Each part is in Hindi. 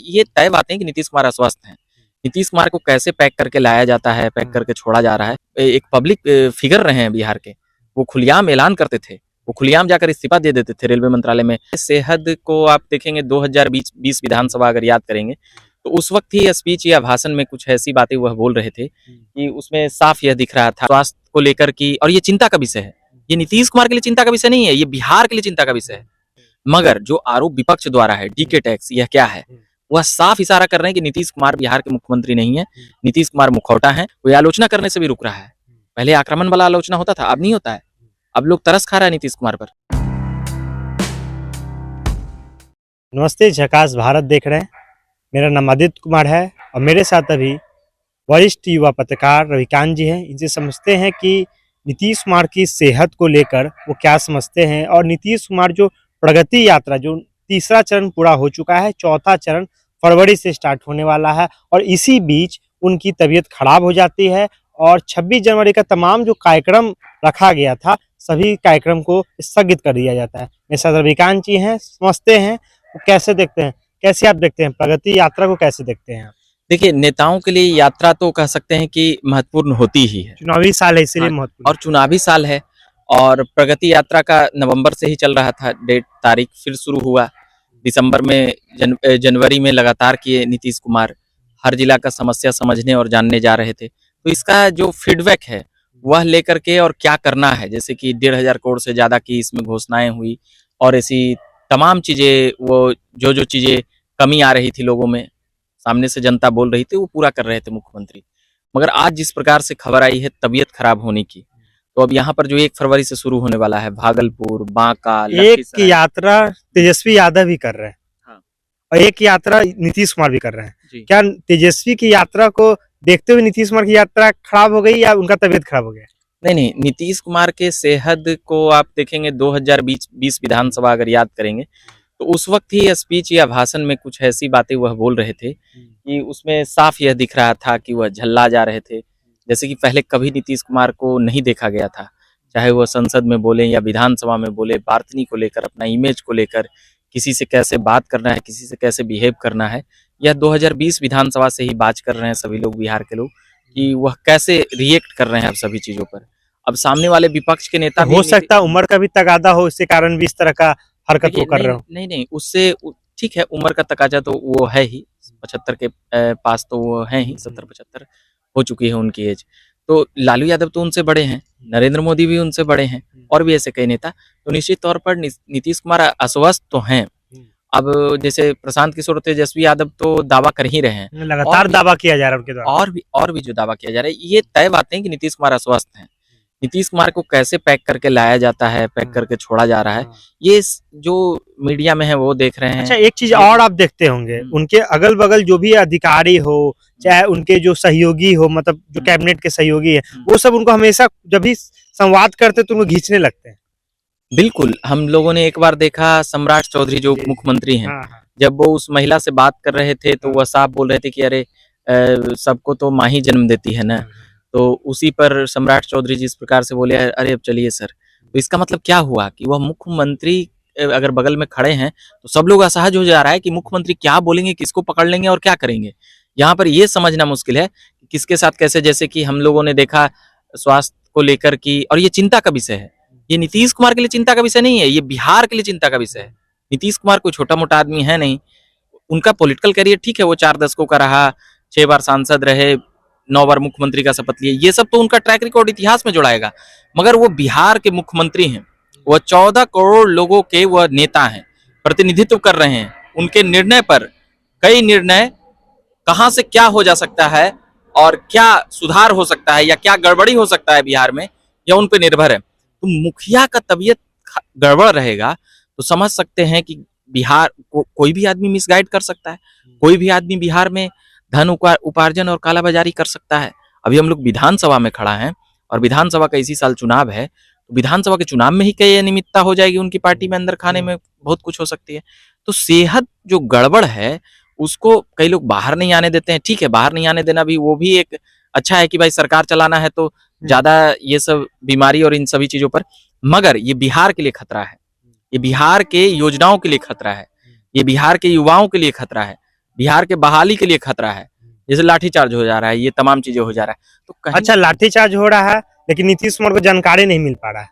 ये तय बात है कि नीतीश कुमार अस्वस्थ हैं। नीतीश कुमार को कैसे पैक करके लाया जाता है, पैक करके छोड़ा जा रहा है। एक पब्लिक फिगर रहे हैं बिहार के, वो खुलेआम ऐलान करते थे, वो खुलेआम जाकर इस्तीफा दे देते थे रेलवे मंत्रालय में। सेहत को आप देखेंगे 2020 विधानसभा अगर याद करेंगे तो उस वक्त ही स्पीच या भाषण में कुछ ऐसी बातें वह बोल रहे थे कि उसमें साफ यह दिख रहा था स्वास्थ्य को लेकर की, और ये चिंता का विषय है। ये नीतीश कुमार के लिए चिंता का विषय नहीं है, ये बिहार के लिए चिंता का विषय है। मगर जो आरोप विपक्ष द्वारा है डीके टैक्स, यह क्या है, वह साफ इशारा कर रहे हैं कि नीतीश कुमार बिहार के मुख्यमंत्री नहीं है, नीतीश कुमार मुखौटा है। वो आलोचना करने से भी रुक रहा है। पहले आक्रमण वाला आलोचना होता था, अब नहीं होता है। अब लोग तरस खा रहा है नीतीश कुमार पर। नमस्ते, झकास भारत देख रहे हैं। मेरा नाम आदित्य कुमार है और मेरे साथ अभी वरिष्ठ युवा पत्रकार रविकांत जी हैं। इनसे समझते हैं कि नीतीश कुमार की सेहत को लेकर वो क्या समझते हैं, और नीतीश कुमार जो प्रगति यात्रा, जो तीसरा चरण पूरा हो चुका है, चौथा चरण फरवरी से स्टार्ट होने वाला है, और इसी बीच उनकी तबीयत खराब हो जाती है और 26 जनवरी का तमाम जो कार्यक्रम रखा गया था, सभी कार्यक्रम को स्थगित कर दिया जाता है। मेरे साथ रविकांत जी हैं, समझते हैं वो कैसे देखते हैं, कैसे आप देखते हैं प्रगति यात्रा को, कैसे देखते हैं आप? देखिए, नेताओं के लिए यात्रा तो कह सकते हैं कि महत्वपूर्ण होती ही है। चुनावी साल है इसीलिए महत्वपूर्ण, और चुनावी साल है, और प्रगति यात्रा का नवंबर से ही चल रहा था, डेट तारीख फिर शुरू हुआ दिसंबर में, जनवरी में लगातार किए नीतीश कुमार हर जिला का समस्या समझने और जानने जा रहे थे। तो इसका जो फीडबैक है वह लेकर के और क्या करना है, जैसे कि 1,500 करोड़ से ज़्यादा की इसमें घोषणाएं हुई, और ऐसी तमाम चीज़ें, वो जो चीज़ें कमी आ रही थी लोगों में, सामने से जनता बोल रही थी, वो पूरा कर रहे थे मुख्यमंत्री। मगर आज जिस प्रकार से खबर आई है तबीयत खराब होने की, तो अब यहाँ पर जो 1 फरवरी से शुरू होने वाला है, भागलपुर, बांका, एक की यात्रा तेजस्वी यादव भी कर रहे हैं, हाँ, और एक यात्रा नीतीश कुमार भी कर रहे हैं। जी। क्या तेजस्वी की यात्रा को देखते हुए नीतीश कुमार की यात्रा खराब हो गई या उनका तबीयत खराब हो गया? नहीं, नीतीश कुमार के सेहत को आप देखेंगे 2020 विधानसभा अगर याद करेंगे तो उस वक्त ही स्पीच या भाषण में कुछ ऐसी बातें वह बोल रहे थे कि उसमें साफ यह दिख रहा था कि वह झल्ला जा रहे थे, जैसे कि पहले कभी नीतीश कुमार को नहीं देखा गया था। चाहे वह संसद में बोले या विधानसभा में बोले, बार्तनी को लेकर, अपना इमेज को लेकर, किसी से कैसे बात करना है, किसी से कैसे बिहेव करना है, यह 2020 विधानसभा से ही बात कर रहे हैं सभी लोग, बिहार के लोग, कि वह कैसे रिएक्ट कर रहे हैं अब सभी चीजों पर। अब सामने वाले विपक्ष के नेता हो सकता है उम्र का भी तगादा हो, इसके कारण भी इस तरह का हरकत वो कर रहे हो। नहीं, उससे ठीक है, उम्र का तकाजा तो वो है ही, 75 के पास तो वो है ही, 70-75 हो चुकी है उनकी एज। तो लालू यादव तो उनसे बड़े हैं, नरेंद्र मोदी भी उनसे बड़े हैं, और भी ऐसे कई नेता। तो निश्चित तौर पर नीतीश कुमार अस्वस्थ तो हैं। अब जैसे प्रशांत किशोर, तेजस्वी यादव तो दावा कर ही रहे हैं, लगातार दावा किया जा रहा है उनके द्वारा, और भी जो दावा किया जा रहा है, ये तय बात है कि नीतीश कुमार अस्वस्थ हैं। नीतीश कुमार को कैसे पैक करके लाया जाता है, पैक करके छोड़ा जा रहा है, ये जो मीडिया में है वो देख रहे हैं। अच्छा, एक चीज और आप देखते होंगे, उनके अगल बगल जो भी अधिकारी हो, चाहे उनके जो सहयोगी हो, मतलब जो कैबिनेट के सहयोगी है, वो सब उनको हमेशा जब भी संवाद करते तो उनको खींचने लगते हैं। बिल्कुल, हम लोगों ने एक बार देखा सम्राट चौधरी जो उप मुख्यमंत्री हैं, जब वो उस महिला से बात कर रहे थे तो वह साफ बोल रहे थे कि अरे सबको तो माँ ही जन्म देती है ना। तो उसी पर सम्राट चौधरी जिस प्रकार से बोले, अरे अब चलिए सर, तो इसका मतलब क्या हुआ कि वह मुख्यमंत्री अगर बगल में खड़े हैं तो सब लोग असहज हो जा रहा है कि मुख्यमंत्री क्या बोलेंगे, किसको पकड़ लेंगे और क्या करेंगे। यहाँ पर ये समझना मुश्किल है कि किसके साथ कैसे, जैसे कि हम लोगों ने देखा स्वास्थ्य को लेकर की, और ये चिंता का विषय है। ये नीतीश कुमार के लिए चिंता का विषय नहीं है, ये बिहार के लिए चिंता का विषय है। नीतीश कुमार कोई छोटा मोटा आदमी है नहीं, उनका पॉलिटिकल करियर ठीक है, वो 4 दशकों का रहा, 6 बार सांसद रहे, 9 बार मुख्यमंत्री का शपथ लिए, ये सब तो उनका ट्रैक रिकॉर्ड इतिहास में जुड़ाएगा। मगर वो बिहार के मुख्यमंत्री हैं, वह 14 करोड़ लोगों के वह नेता हैं, प्रतिनिधित्व कर रहे हैं। उनके निर्णय पर, कई निर्णय कहां से क्या हो जा सकता है और क्या सुधार हो सकता है या क्या गड़बड़ी हो सकता है बिहार में, यह उन पर निर्भर है। तो मुखिया का तबीयत गड़बड़ रहेगा तो समझ सकते हैं कि बिहार को कोई भी आदमी मिसगाइड कर सकता है, कोई भी आदमी बिहार में धन उपार्जन और कालाबाजारी कर सकता है। अभी हम लोग विधानसभा में खड़ा हैं और विधानसभा का इसी साल चुनाव है, तो विधानसभा के चुनाव में ही कई अनियमितता हो जाएगी उनकी पार्टी में, अंदर खाने में बहुत कुछ हो सकती है। तो सेहत जो गड़बड़ है उसको कई लोग बाहर नहीं आने देते हैं। ठीक है, बाहर नहीं आने देना भी वो भी एक अच्छा है कि भाई सरकार चलाना है तो ज्यादा ये सब बीमारी और इन सभी चीजों पर, मगर ये बिहार के लिए खतरा है, ये बिहार के योजनाओं के लिए खतरा है, ये बिहार के युवाओं के लिए खतरा है। बिहार के बहाली के लिए खतरा है, जैसे लाठीचार्ज हो जा रहा है, ये तमाम चीजें हो जा रहा है। तो कहीं अच्छा, लाठीचार्ज हो रहा है लेकिन नीतीश कुमार को जानकारी नहीं मिल पा रहा है।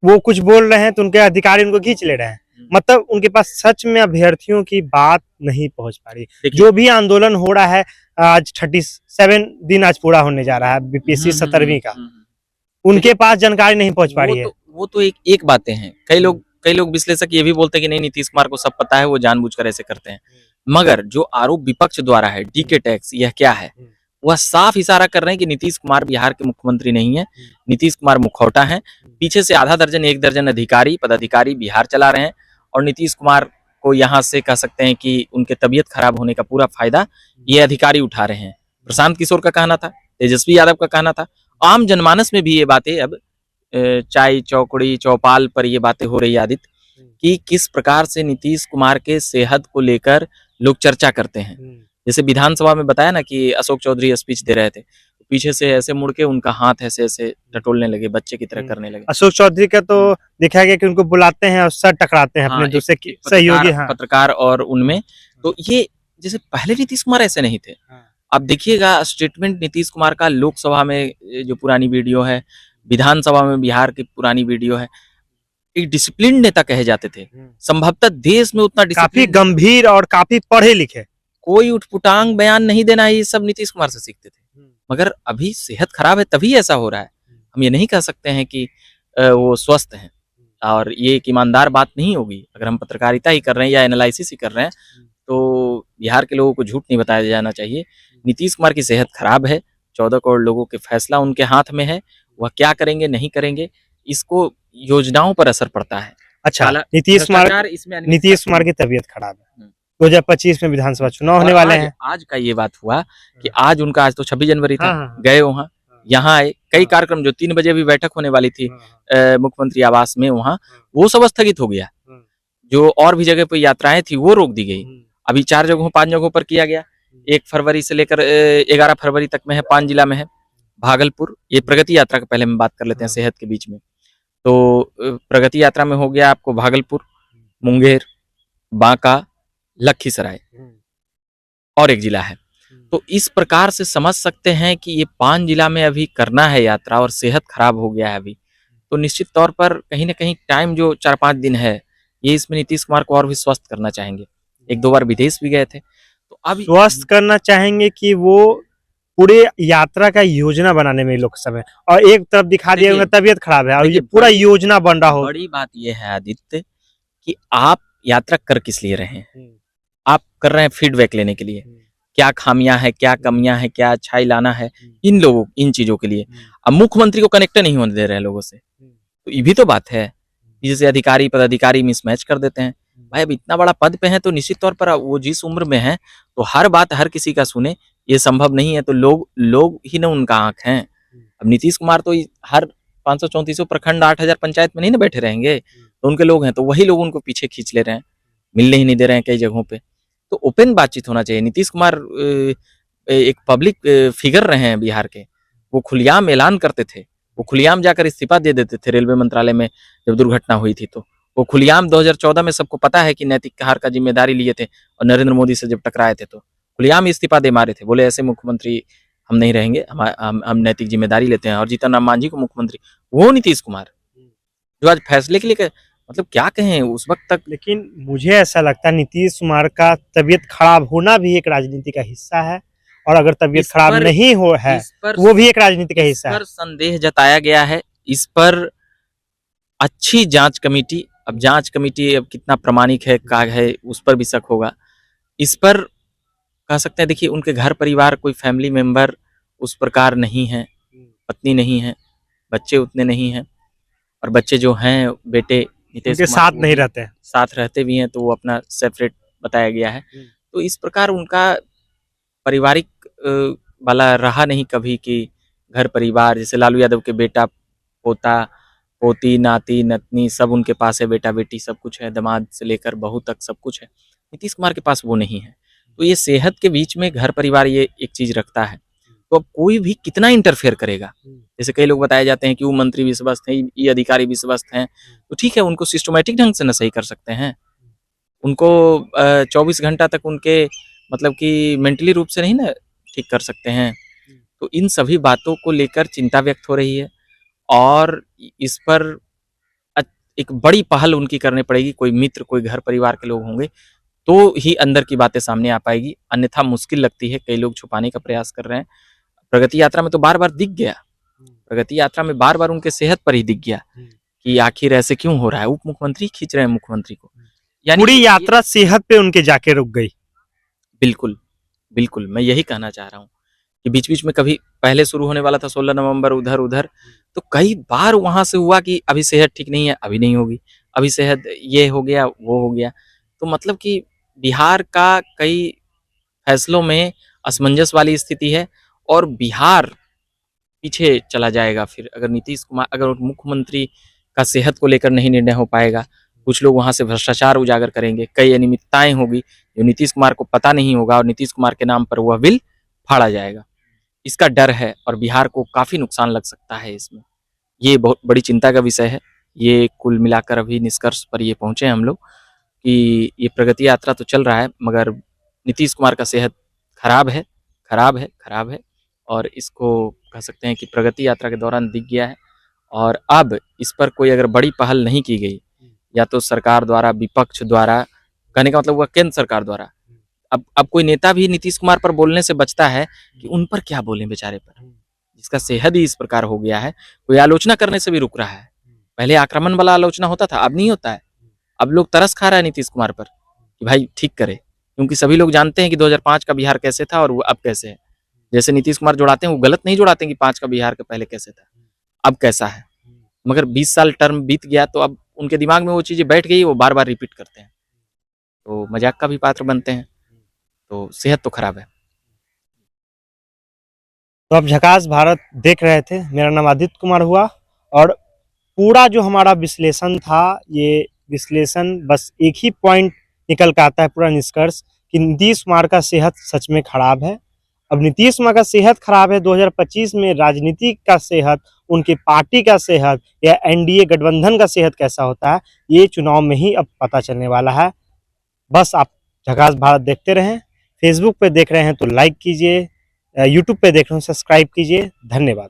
वो कुछ बोल रहे हैं तो उनके अधिकारी उनको खींच ले रहे हैं। मतलब उनके पास सच में अभ्यर्थियों की बात नहीं पहुंच पा रही। जो भी आंदोलन हो रहा है, आज 37 दिन आज पूरा होने जा रहा है बीपीएससी 17वीं का, उनके पास जानकारी नहीं पहुंच पा रही है। वो तो एक बातें हैं। कई लोग विश्लेषक ये भी बोलते हैं कि नहीं, नीतीश कुमार को सब पता है, वो जानबूझकर ऐसे करते हैं। मगर जो आरोप विपक्ष द्वारा है, डीके टैक्स, यह क्या है, वह साफ इशारा कर रहे हैं कि नीतीश कुमार बिहार के मुख्यमंत्री नहीं है, नीतीश कुमार मुखौटा है। पीछे से आधा दर्जन एक दर्जन अधिकारी पदाधिकारी बिहार चला रहे हैं और नीतीश कुमार को यहाँ से कह सकते हैं कि उनके तबीयत खराब होने का पूरा फायदा ये अधिकारी उठा रहे हैं। प्रशांत किशोर का कहना था, तेजस्वी यादव का कहना था, आम जनमानस में भी ये बातें अब चाय चौकड़ी चौपाल पर ये बातें हो रही है आदित्य, कि किस प्रकार से नीतीश कुमार के सेहत को लेकर लोग चर्चा करते हैं। जैसे विधानसभा में बताया ना कि अशोक चौधरी स्पीच दे रहे थे, पीछे से ऐसे मुड़ के उनका हाथ ऐसे ऐसे टटोलने लगे, बच्चे की तरह करने लगे। अशोक चौधरी का तो देखा गया कि उनको बुलाते हैं और सर टकराते हैं अपने दूसरे सहयोगी पत्रकार और उनमें। तो ये जैसे पहले नीतीश कुमार ऐसे नहीं थे। अब देखिएगा स्टेटमेंट नीतीश कुमार का, लोकसभा में जो पुरानी वीडियो है, विधानसभा में बिहार की पुरानी वीडियो है, एक डिसिप्लिन नेता कहे जाते थे। संभवतः देश में उतना काफी गंभीर और काफी पढ़े लिखे, कोई उठपुटांग बयान नहीं देना है, ये सब नीतीश कुमार से सीखते थे। मगर अभी सेहत खराब है तभी ऐसा हो रहा है। हम ये नहीं कह सकते हैं कि वो स्वस्थ हैं, और ये एक ईमानदार बात नहीं होगी। अगर हम पत्रकारिता ही कर रहे हैं या एनालिसिस ही कर रहे हैं तो बिहार के लोगों को झूठ नहीं बताया जाना चाहिए। नीतीश कुमार की सेहत खराब है, 14 करोड़ लोगों के फैसला उनके हाथ में है, वह क्या करेंगे नहीं करेंगे, इसको योजनाओं पर असर पड़ता है। अच्छा, नीतीश कुमार की तबीयत खराब है, 2025 में विधानसभा चुनाव होने वाले हैं। आज का ये बात हुआ कि आज तो 26 जनवरी था, गए वहाँ, यहाँ आए, कई कार्यक्रम जो 3 बजे भी बैठक होने वाली थी मुख्यमंत्री आवास में, वहाँ वो सब स्थगित हो गया। जो और भी जगह पर यात्राएं थी वो रोक दी गई। अभी 4 जगहों 5 जगहों पर किया गया। 1 फरवरी से लेकर 11 फरवरी तक में है, 5 जिला में है। भागलपुर, ये प्रगति यात्रा का पहले हम बात कर लेते हैं सेहत के बीच में। तो प्रगति यात्रा में हो गया आपको भागलपुर, मुंगेर, बांका, लखीसराय और 1 जिला है। तो इस प्रकार से समझ सकते हैं कि ये 5 जिला में अभी करना है यात्रा और सेहत खराब हो गया है अभी, तो निश्चित तौर पर कहीं ना कहीं टाइम जो 4-5 दिन है, ये इसमें नीतीश कुमार को और भी स्वस्थ करना चाहेंगे। 1-2 बार विदेश भी गए थे, तो अब स्वस्थ करना चाहेंगे कि वो पूरे यात्रा का योजना बनाने में लोग समय, और एक तरफ दिखा दिया उनका तबीयत खराब है और ये पूरा योजना बन रहा हो। बड़ी बात ये है आदित्य कि आप यात्रा कर किस लिए रहे हैं? आप कर रहे हैं फीडबैक लेने के लिए, क्या खामियां हैं, क्या कमियां हैं, क्या अच्छाई लाना है इन चीजों के लिए। अब मुख्यमंत्री को कनेक्ट नहीं होने दे रहे हैं लोगों से, तो ये भी तो बात है। जैसे अधिकारी पदाधिकारी मिसमैच कर देते हैं। भाई अब इतना बड़ा पद पे है तो निश्चित तौर पर वो जिस उम्र में है तो हर बात हर किसी का सुने, ये संभव नहीं है। तो लोग ही ना उनका आंख है। अब नीतीश कुमार तो हर 534 प्रखंड 8000 पंचायत में नहीं ना बैठे रहेंगे, तो उनके लोग हैं, तो वही लोग उनको पीछे खींच ले रहे हैं, मिलने ही नहीं दे रहे हैं कई जगहों पे। तो ओपन बातचीत होना चाहिए। नीतीश कुमार एक पब्लिक फिगर रहे हैं बिहार के, वो खुलेआम ऐलान करते थे, वो खुलेआम जाकर इस्तीफा दे देते थे रेलवे मंत्रालय में जब दुर्घटना हुई थी। तो वो खुलेआम 2014 में सबको पता है कि नैतिक हार का जिम्मेदारी लिए थे और नरेंद्र मोदी से जब टकराए थे तो खुलेआम इस्तीफा दे मारे थे, बोले ऐसे मुख्यमंत्री हम नहीं रहेंगे, हम नैतिक जिम्मेदारी लेते हैं। और जीतन राम मांझी को मुख्यमंत्री, वो नीतीश कुमार जो आज फैसले के लिए मतलब क्या कहें उस वक्त तक। लेकिन मुझे ऐसा लगता है नीतीश कुमार का तबीयत खराब होना भी एक राजनीति का हिस्सा है, और अगर तबीयत खराब नहीं हो है वो भी एक राजनीति का हिस्सा है। संदेह जताया गया है, इस पर अच्छी जांच कमेटी, अब जांच कमेटी अब कितना प्रामाणिक है क्या है उस पर भी शक होगा। इस पर कह सकते हैं, देखिए उनके घर परिवार कोई फैमिली मेंबर उस प्रकार नहीं है, पत्नी नहीं है, बच्चे उतने नहीं हैं, और बच्चे जो हैं बेटे नीतीश कुमार साथ नहीं रहते हैं, साथ रहते भी हैं तो वो अपना सेपरेट बताया गया है। तो इस प्रकार उनका पारिवारिक वाला रहा नहीं कभी कि घर परिवार, जैसे लालू यादव के बेटा पोता पोती नाती नतनी सब उनके पास है, बेटा बेटी सब कुछ है, दामाद से लेकर बहू तक सब कुछ है। नीतीश कुमार के पास वो नहीं है। तो ये सेहत के बीच में घर परिवार ये एक चीज रखता है, तो अब कोई भी कितना इंटरफेयर करेगा। जैसे कई लोग बताए जाते हैं कि वो मंत्री भी स्वस्थ हैं, ये अधिकारी भी स्वस्थ हैं, तो ठीक है उनको सिस्टमेटिक ढंग से न सही कर सकते हैं, उनको 24 घंटा तक उनके मतलब कि मेंटली रूप से नहीं ना ठीक कर सकते हैं। तो इन सभी बातों को लेकर चिंता व्यक्त हो रही है और इस पर एक बड़ी पहल उनकी करनी पड़ेगी। कोई मित्र, कोई घर परिवार के लोग होंगे तो ही अंदर की बातें सामने आ पाएगी, अन्यथा मुश्किल लगती है। कई लोग छुपाने का प्रयास कर रहे हैं। प्रगति यात्रा में तो बार-बार दिख गया, प्रगति यात्रा में बार-बार उनके सेहत पर ही दिख गया कि आखिर ऐसे क्यों हो रहा है। उप मुख्यमंत्री खींच रहे हैं मुख्यमंत्री को, यानी पूरी यात्रा सेहत पे उनके जाके रुक गई। बिल्कुल, बिल्कुल, मैं यही कहना चाह रहा हूँ कि बीच-बीच में कभी पहले शुरू होने वाला था 16 नवंबर उधर-उधर, तो कई बार वहाँ से हुआ कि अभी सेहत ठीक नहीं है, अभी नहीं होगी, अभी सेहत ये हो गया, वो हो गया। तो मतलब कि बिहार का कई फैसलों में असमंजस वाली स्थिति है और बिहार पीछे चला जाएगा फिर अगर नीतीश कुमार, अगर मुख्यमंत्री का सेहत को लेकर नहीं निर्णय हो पाएगा। कुछ लोग वहाँ से भ्रष्टाचार उजागर करेंगे, कई अनियमितताएं होगी जो नीतीश कुमार को पता नहीं होगा और नीतीश कुमार के नाम पर वह बिल फाड़ा जाएगा। इसका डर है और बिहार को काफ़ी नुकसान लग सकता है इसमें। ये बहुत बड़ी चिंता का विषय है। ये कुल मिलाकर अभी निष्कर्ष पर ये पहुँचे हैं हम लोग कि ये प्रगति यात्रा तो चल रहा है मगर नीतीश कुमार का सेहत खराब है, खराब है, खराब है और इसको कह सकते हैं कि प्रगति यात्रा के दौरान दिख गया है। और अब इस पर कोई अगर बड़ी पहल नहीं की गई, या तो सरकार द्वारा, विपक्ष द्वारा, कहने का मतलब हुआ केंद्र सरकार द्वारा, अब कोई नेता भी नीतीश कुमार पर बोलने से बचता है कि उन पर क्या बोलें बेचारे पर, जिसका सेहत ही इस प्रकार हो गया है। कोई आलोचना करने से भी रुक रहा है। पहले आक्रमण वाला आलोचना होता था, अब नहीं होता है। अब लोग तरस खा रहा है नीतीश कुमार पर कि भाई ठीक करे, क्योंकि सभी लोग जानते हैं कि 2005 का बिहार कैसे था और वो अब कैसे है। जैसे नीतीश कुमार जोड़ाते हैं वो गलत नहीं जोड़ाते हैं कि 5 का बिहार का पहले कैसे था, अब कैसा है। मगर 20 साल टर्म बीत गया तो अब उनके दिमाग में वो चीज़ें बैठ गई, वो बार बार रिपीट करते हैं, तो मजाक का भी पात्र बनते हैं। तो सेहत तो खराब है। तो आप झकास भारत देख रहे थे, मेरा नाम आदित्य कुमार हुआ और पूरा जो हमारा विश्लेषण था, ये विश्लेषण बस एक ही पॉइंट निकल के आता है, पूरा निष्कर्ष कि नीतीश कुमार का सेहत सच में खराब है। अब नीतीश कुमार का सेहत खराब है, 2025 में राजनीति का सेहत, उनकी पार्टी का सेहत या एनडीए गठबंधन का सेहत कैसा होता है, ये चुनाव में ही अब पता चलने वाला है। बस आप झकास भारत देखते रहें। फेसबुक पे देख रहे हैं तो लाइक कीजिए, यूट्यूब पे देख रहे हैं सब्सक्राइब कीजिए। धन्यवाद।